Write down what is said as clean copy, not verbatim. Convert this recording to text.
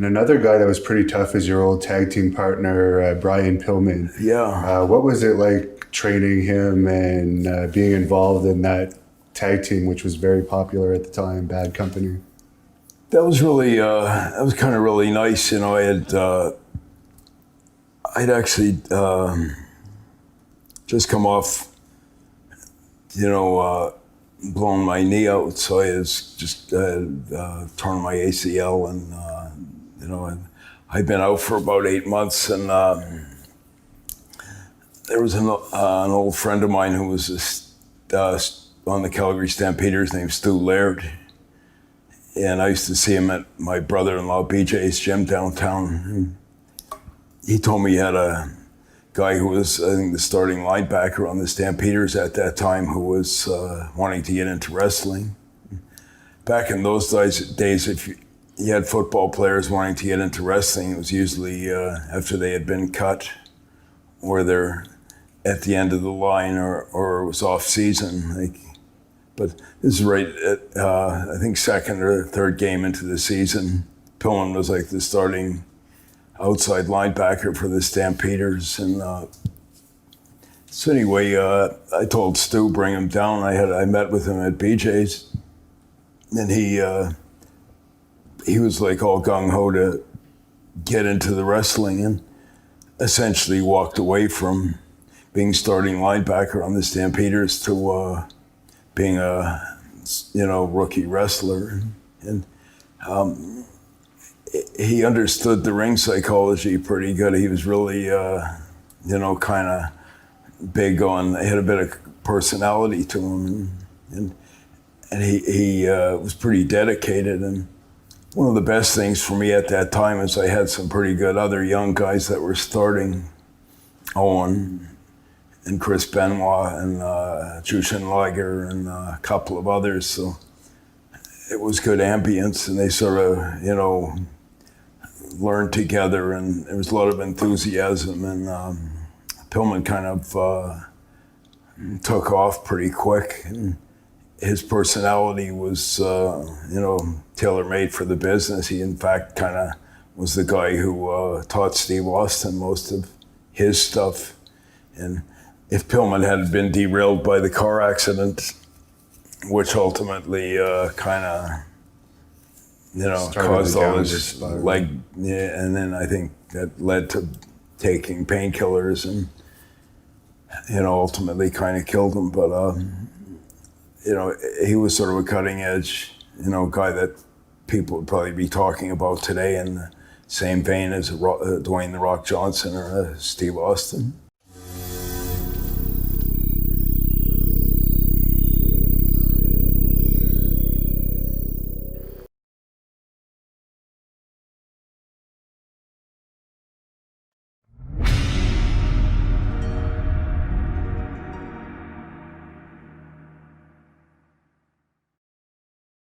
And another guy that was pretty tough is your old tag team partner, Brian Pillman. Yeah. What was it like training him and being involved in that tag team, which was very popular at the time, Bad Company? That was really, that was kind of really nice. You know, I'd actually just come off, blown my knee out, so I was just torn my ACL, and and I'd been out for about 8 months, and there was an old friend of mine who was on the Calgary Stampeders named Stu Hart, and I used to see him at my brother-in-law BJ's gym downtown. He told me he had a guy who was, I think, the starting linebacker on the Stampeders at that time, who was wanting to get into wrestling. Back in those days, if you had football players wanting to get into wrestling, it was usually after they had been cut, or they're at the end of the line, or it was off season. But this is right at, I think, second or third game into the season. Pillman was like the starting outside linebacker for the Stampeders, and so anyway, I told Stu bring him down. I met with him at BJ's, and he was like all gung ho to get into the wrestling, and essentially walked away from being starting linebacker on the Stampeders to being a rookie wrestler, and he understood the ring psychology pretty good. He was really, kind of big on, he had a bit of personality to him, and he was pretty dedicated. And one of the best things for me at that time is I had some pretty good other young guys that were starting, Owen and Chris Benoit and Jushin Liger and a couple of others. So it was good ambience, and they sort of, learned together, and there was a lot of enthusiasm, and Pillman kind of took off pretty quick, and his personality was, tailor-made for the business. He, in fact, kind of was the guy who taught Steve Austin most of his stuff. And if Pillman had been derailed by the car accident, which ultimately kind of, caused all his leg, and then I think that led to taking painkillers, and ultimately kind of killed him. But he was sort of a cutting edge, guy that people would probably be talking about today in the same vein as Dwayne "The Rock" Johnson or Steve Austin.